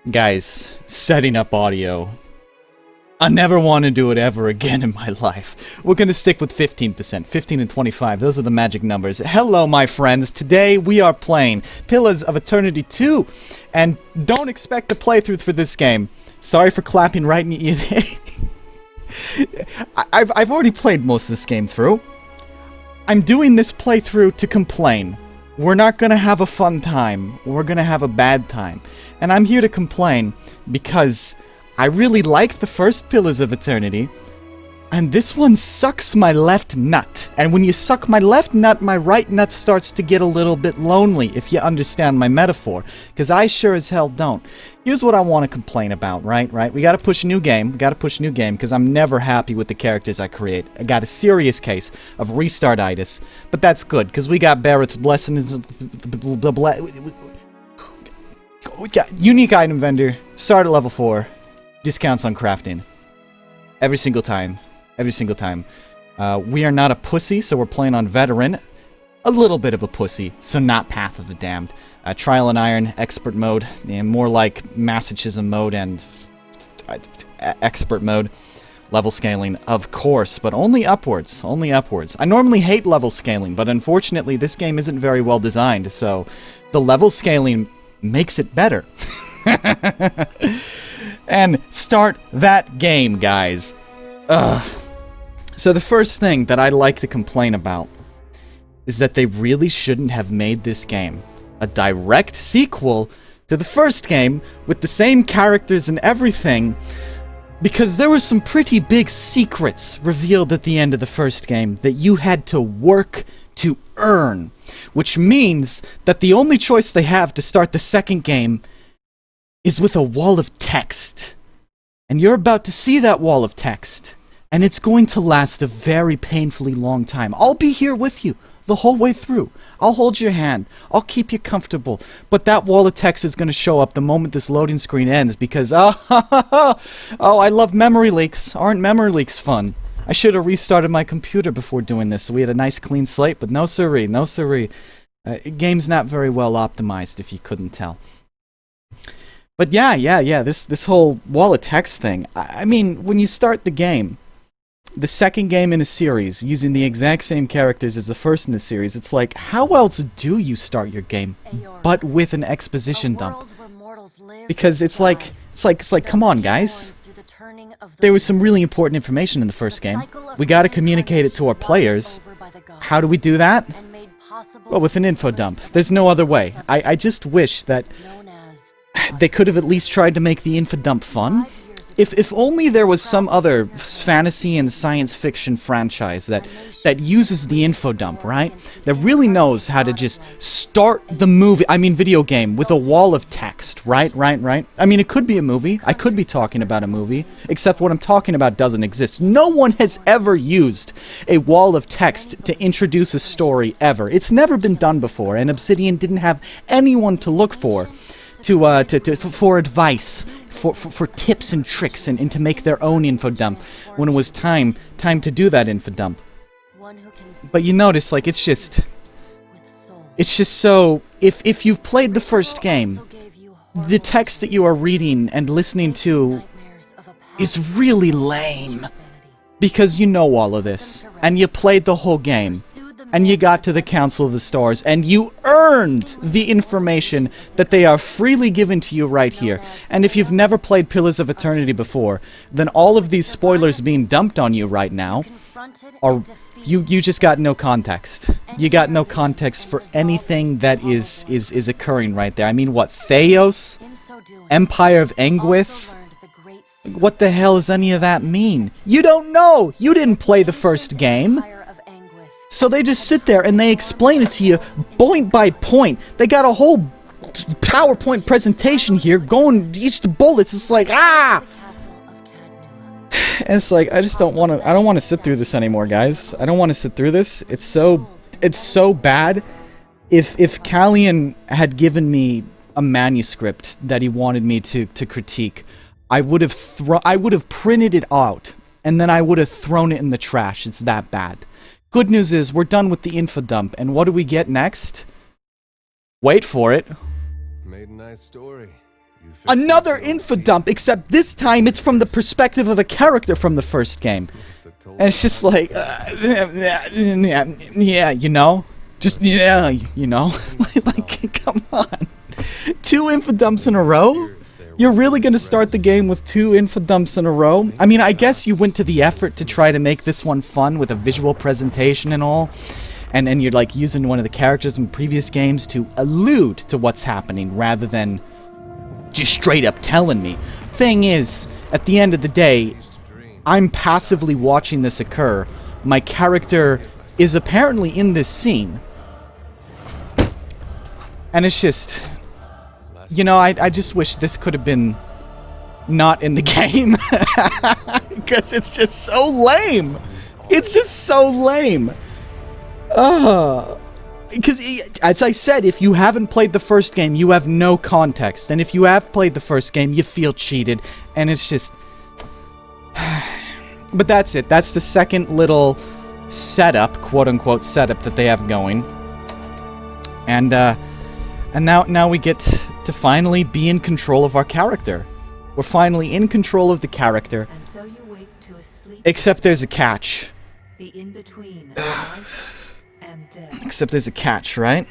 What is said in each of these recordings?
Guys, setting up audio. I never want to do it ever again in my life. We're going to stick with 15%. 15 and 25, those are the magic numbers. Hello, my friends. Today we are playing Pillars of Eternity 2. And don't expect a playthrough for this game. Sorry for clapping right in your ear. I've already played most of this game through. I'm doing this playthrough to complain. We're not going to have a fun time. We're going to have a bad time. And I'm here to complain because I really liked the first Pillars of Eternity, and this one sucks my left nut. And when you suck my left nut, my right nut starts to get a little bit lonely, if you understand my metaphor, because I sure as hell don't. Here's what I want to complain about, right? We gotta push a new game, because I'm never happy with the characters I create. I got a serious case of restartitis, but that's good, because we got Barrett's Blessings, unique item vendor, start at level 4, discounts on crafting. Every single time. We are not a pussy, so we're playing on veteran. A little bit of a pussy, so not Path of the Damned. Trial and Iron, expert mode, and more like masochism mode and expert mode. Level scaling, of course, but only upwards, I normally hate level scaling, but unfortunately this game isn't very well designed, so the level scaling makes it better. And start that game, guys. So the first thing that I like to complain about is that they really shouldn't have made this game a direct sequel to the first game with the same characters and everything, because there were some pretty big secrets revealed at the end of the first game that you had to work to earn, which means that the only choice they have to start the second game is with a wall of text. And you're about to see that wall of text. And it's going to last a very painfully long time. I'll be here with you the whole way through. I'll hold your hand. I'll keep you comfortable. But that wall of text is going to show up the moment this loading screen ends because, oh, I love memory leaks. Aren't memory leaks fun? I should have restarted my computer before doing this so we had a nice clean slate, but no siree, no siree. Game's not very well optimized, if you couldn't tell. But yeah, this whole wall of text thing. I mean, when you start the game, the second game in a series, using the exact same characters as the first in the series, it's like, how else do you start your game but with an exposition dump? Because it's like, come on, guys. There was some really important information in the first game. We gotta communicate it to our players. How do we do that? Well, with an info dump. There's no other way. I just wish that they could have at least tried to make the info dump fun. If only there was some other fantasy and science fiction franchise that uses the info dump, right? That really knows how to just start the video game with a wall of text, right? I mean, it could be a movie. I could be talking about a movie, except what I'm talking about doesn't exist. No one has ever used a wall of text to introduce a story ever. It's never been done before, and Obsidian didn't have anyone to look for advice, for tips and tricks, and to make their own info dump when it was time to do that info dump. But you notice, like, it's just so, if you've played the first game, the text that you are reading and listening to is really lame, because you know all of this, and you played the whole game. And you got to the Council of the Stars, and you earned the information that they are freely given to you right here. And if you've never played Pillars of Eternity before, then all of these spoilers being dumped on you right now are... You just got no context. You got no context for anything that is occurring right there. I mean, what? Theos? Empire of Engwith? What the hell does any of that mean? You don't know! You didn't play the first game! So they just sit there and they explain it to you point by point. They got a whole PowerPoint presentation here going each the bullets. It's like, ah! And it's like, I don't want to sit through this anymore, guys. I don't want to sit through this. It's so bad. If Callian had given me a manuscript that he wanted me to critique, I would have printed it out and then I would have thrown it in the trash. It's that bad. Good news is, we're done with the info dump, and what do we get next? Wait for it. Made a nice story. Another info dump, except this time it's from the perspective of a character from the first game. And it's just like, yeah, you know? Just, yeah, you know? Like, come on. 2 info dumps in a row? You're really gonna start the game with 2 info dumps in a row? I mean, I guess you went to the effort to try to make this one fun with a visual presentation and all. And you're like using one of the characters in previous games to allude to what's happening rather than just straight up telling me. Thing is, at the end of the day, I'm passively watching this occur. My character is apparently in this scene. And it's just, you know, I just wish this could have been not in the game. Because it's just so lame. It's just so lame. Because, as I said, if you haven't played the first game, you have no context. And if you have played the first game, you feel cheated. And it's just... But that's it. That's the second little setup, quote-unquote setup, that they have going. And now we get to finally be in control of our character. We're finally in control of the character. And so you wake to a sleep. Except there's a catch. The in-between. Except there's a catch, right?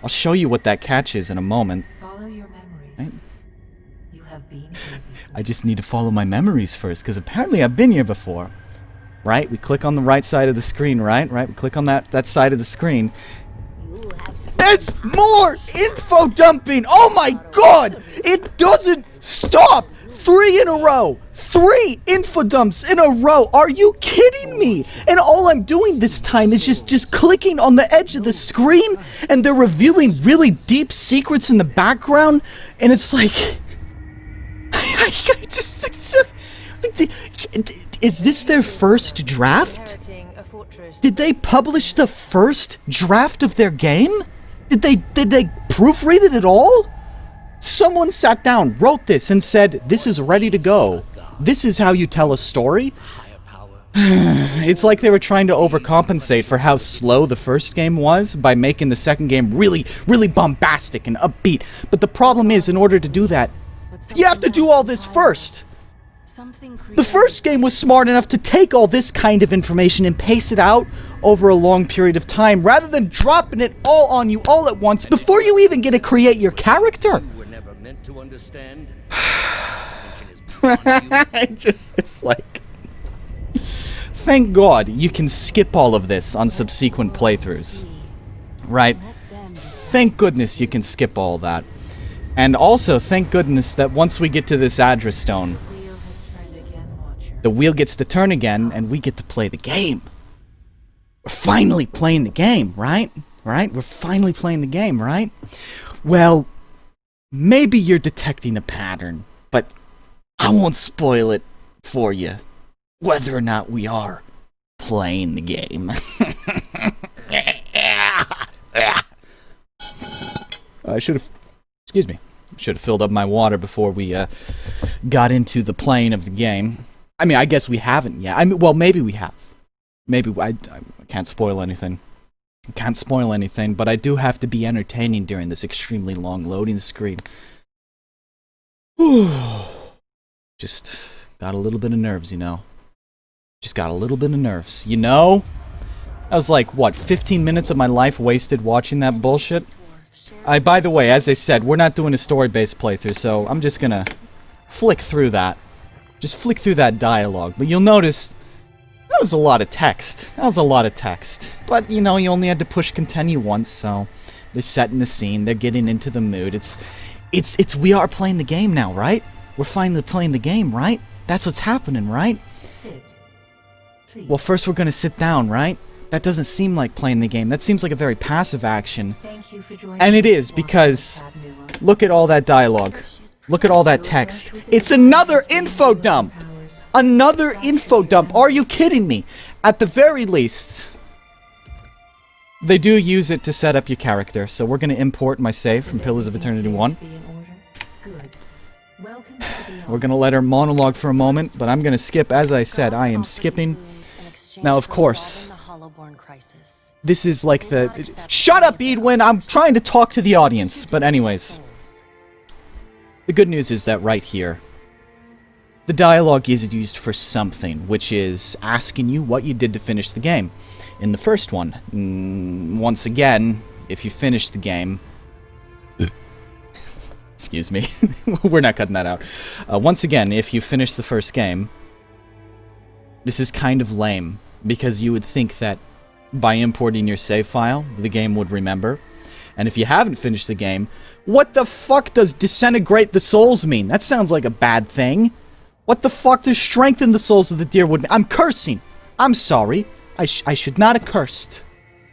I'll show you what that catch is in a moment. Follow your memories. Right? You have been. I just need to follow my memories first, because apparently I've been here before. Right? We click on the right side of the screen, right? Right? We click on that side of the screen. There's more info dumping! Oh my god! It doesn't stop! 3 in a row! 3 info dumps in a row! Are you kidding me? And all I'm doing this time is just clicking on the edge of the screen, and they're revealing really deep secrets in the background, and it's like... Is this their first draft? Did they publish the first draft of their game? Did they proofread it at all? Someone sat down, wrote this, and said, this is ready to go. This is how you tell a story? It's like they were trying to overcompensate for how slow the first game was by making the second game really, really bombastic and upbeat. But the problem is, in order to do that, you have to do all this first. The first game was smart enough to take all this kind of information and pace it out over a long period of time, rather than dropping it all on you all at once before you even get to create your character. It's like... Thank God you can skip all of this on subsequent playthroughs. Right? Thank goodness you can skip all that. And also, thank goodness that once we get to this address stone, the wheel gets to turn again, and we get to play the game. We're finally playing the game, right? Right? We're finally playing the game, right? Well, maybe you're detecting a pattern, but I won't spoil it for you, whether or not we are playing the game. I should have... Excuse me. Should have filled up my water before we got into the playing of the game. I mean, I guess we haven't yet. I mean, well, maybe we have. Maybe I can't spoil anything. I can't spoil anything, but I do have to be entertaining during this extremely long loading screen. Whew. Just got a little bit of nerves, you know. Just got a little bit of nerves, you know? That was like, what, 15 minutes of my life wasted watching that bullshit? By the way, as I said, we're not doing a story-based playthrough, so I'm just gonna flick through that. Just flick through that dialogue. But you'll notice, that was a lot of text. That was a lot of text. But, you know, you only had to push continue once, so they're setting the scene, they're getting into the mood. We are playing the game now, right? We're finally playing the game, right? That's what's happening, right? Well, first we're gonna sit down, right? That doesn't seem like playing the game. That seems like a very passive action. And it is, because look at all that dialogue. Look at all that text. It's another info dump! Another info dump! Are you kidding me? At the very least, they do use it to set up your character, so we're gonna import my save from Pillars of Eternity 1. We're gonna let her monologue for a moment, but I'm gonna skip, as I said, I am skipping. Now, of course, this is like the... Shut up, Edwin! I'm trying to talk to the audience! But anyways. The good news is that right here, the dialogue is used for something, which is asking you what you did to finish the game. In the first one, once again, if you finish the game... Excuse me. We're not cutting that out. Once again, if you finish the first game, this is kind of lame, because you would think that by importing your save file, the game would remember. And if you haven't finished the game, what the fuck does disintegrate the souls mean? That sounds like a bad thing. What the fuck does strengthen the souls of the deer would mean? I'm cursing. I'm sorry. I should not have cursed.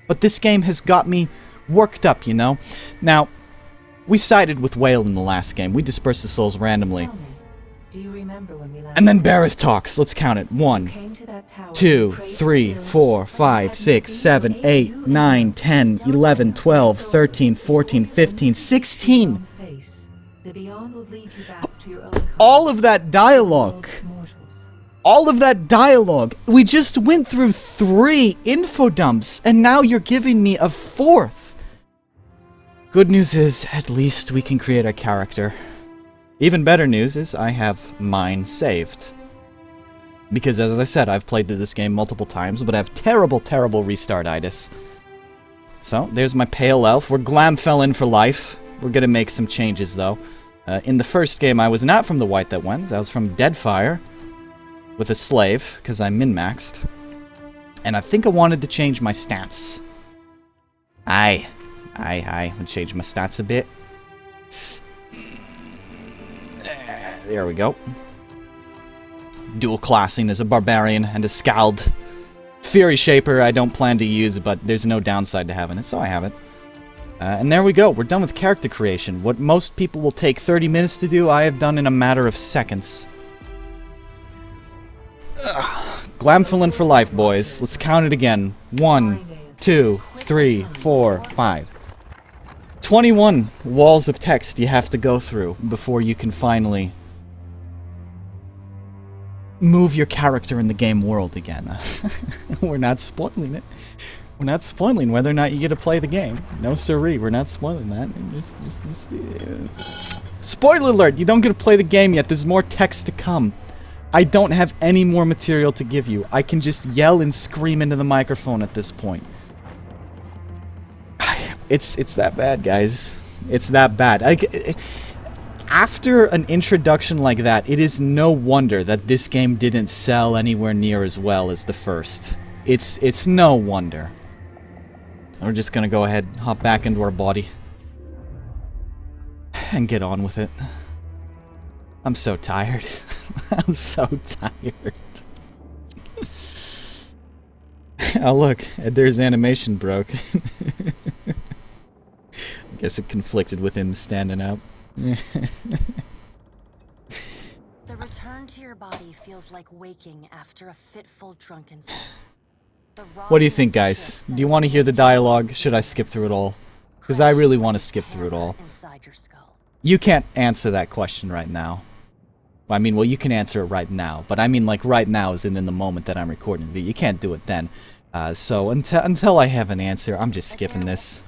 But this game has got me worked up, you know? Now, we sided with Whale in the last game. We dispersed the souls randomly. Do you remember when we last... And then Bareth talks. Let's count it. 1, 2, 3, 4, 5, 6, 7, 8, 9, 10, 11, 12, 13, 14, 15, 16. All of that dialogue. All of that dialogue. We just went through 3 info dumps, and now you're giving me a 4th. Good news is, at least we can create a character. Even better news is, I have mine saved. Because, as I said, I've played this game multiple times, but I have terrible, terrible restart-itis. So, there's my pale elf. We're Glamfelin for life. We're gonna make some changes, though. In the first game, I was not from the White That Wins. I was from Deadfire with a slave, because I'm min-maxed. And I think I wanted to change my stats. I would change my stats a bit. There we go. Dual classing as a barbarian and a scald. Fury Shaper I don't plan to use, but there's no downside to having it, so I have it. And there we go. We're done with character creation. What most people will take 30 minutes to do, I have done in a matter of seconds. Glamfelin for life, boys. Let's count it again. 1, 2, 3, 4, 5. 21 walls of text you have to go through before you can finally move your character in the game world again. We're not spoiling it. We're not spoiling whether or not you get to play the game. No siree, we're not spoiling that. Spoiler alert, you don't get to play the game yet. There's more text to come. I don't have any more material to give you. I can just yell and scream into the microphone at this point. It's that bad, guys. It's that bad. After an introduction like that, it is no wonder that this game didn't sell anywhere near as well as the first. It's no wonder. We're just gonna go ahead, hop back into our body, and get on with it. I'm so tired. I'm so tired. Oh look, there's animation broke. I guess it conflicted with him standing up. The return to your body feels like waking after a fitful drunken sleep. What do you think, guys? Do you want to hear the dialogue? Should I skip through it all? Because I really want to skip through it all. You can't answer that question right now. I mean, well, you can answer it right now, but I mean, like, right now is in the moment that I'm recording the video. You can't do it then. So until I have an answer, I'm just skipping this.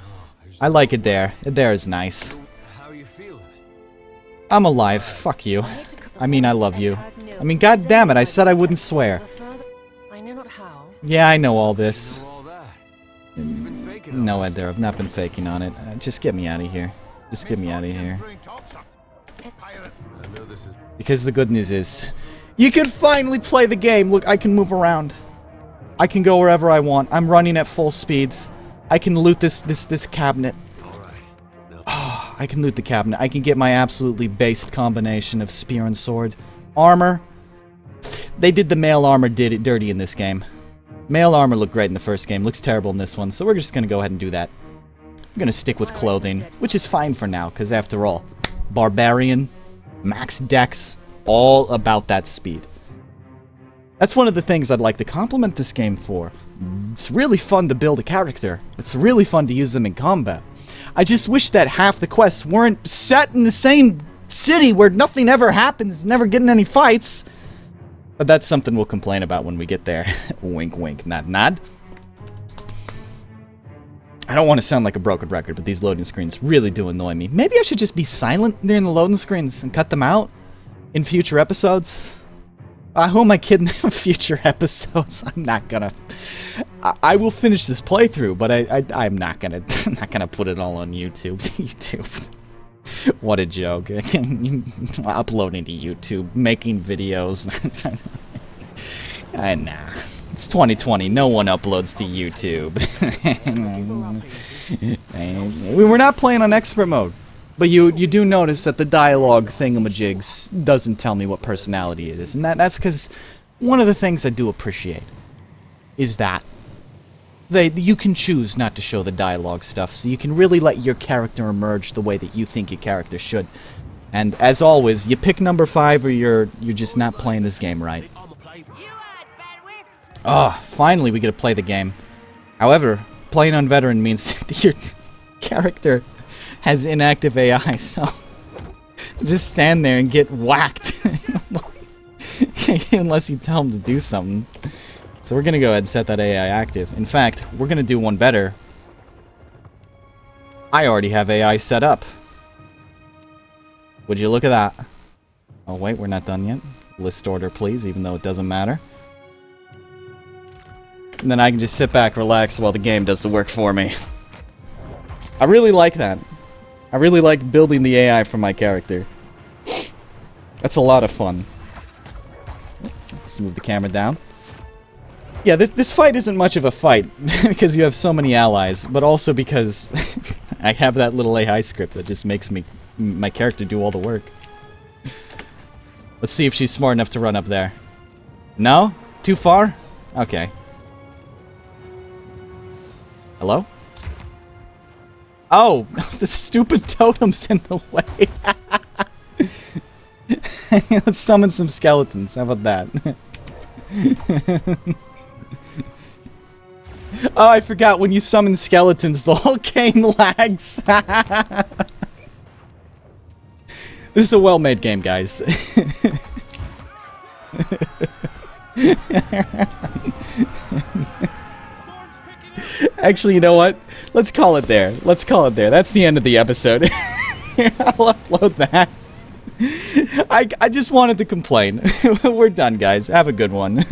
I like Adair. Adair is nice. I'm alive. Fuck you. I mean, I love you. I mean, god damn it, I said I wouldn't swear. Yeah, I know all this. No, Adair, I've not been faking on it. Just get me out of here. Just get me out of here. Because the good news is, you can finally play the game! Look, I can move around. I can go wherever I want. I'm running at full speed. I can loot this cabinet. Oh, I can loot the cabinet. I can get my absolutely based combination of spear and sword. Armor. They did the male armor dirty in this game. Male armor looked great in the first game. Looks terrible in this one, so we're just gonna go ahead and do that. I'm gonna stick with clothing, which is fine for now, because after all, barbarian, max dex, all about that speed. That's one of the things I'd like to compliment this game for. It's really fun to build a character. It's really fun to use them in combat. I just wish that half the quests weren't set in the same city where nothing ever happens, never getting any fights. But that's something we'll complain about when we get there. Wink, wink, nod, nod. I don't want to sound like a broken record, but these loading screens really do annoy me. Maybe I should just be silent during the loading screens and cut them out in future episodes. Who am I kidding? Future episodes. I'm not gonna. I will finish this playthrough, but I'm not gonna. I'm not gonna put it all on YouTube. YouTube. What a joke. Uploading to YouTube, making videos. Nah. It's 2020. No one uploads to YouTube. We're not playing on expert mode. But you do notice that the dialogue thingamajigs doesn't tell me what personality it is. And that's because one of the things I do appreciate is that you can choose not to show the dialogue stuff, so you can really let your character emerge the way that you think your character should. And as always, you pick number 5 or you're just not playing this game right. Finally we get to play the game. However, playing on veteran means that your character has inactive AI, so just stand there and get whacked. Unless you tell him to do something. So we're gonna go ahead and set that AI active. In fact, we're gonna do one better. I already have AI set up. Would you look at that? Oh wait, we're not done yet. List order please, even though it doesn't matter. And then I can just sit back, relax while the game does the work for me. I really like that. I really like building the AI for my character. That's a lot of fun. Let's move the camera down. Yeah, this fight isn't much of a fight, because you have so many allies, but also because I have that little AI script that just makes my character do all the work. Let's see if she's smart enough to run up there. No? Too far? Okay. Hello? Oh, the stupid totem's in the way. Let's summon some skeletons. How about that? Oh, I forgot, when you summon skeletons, the whole game lags. This is a well-made game, guys. Actually, you know what? Let's call it there. Let's call it there. That's the end of the episode. I'll upload that. I just wanted to complain. We're done, guys. Have a good one.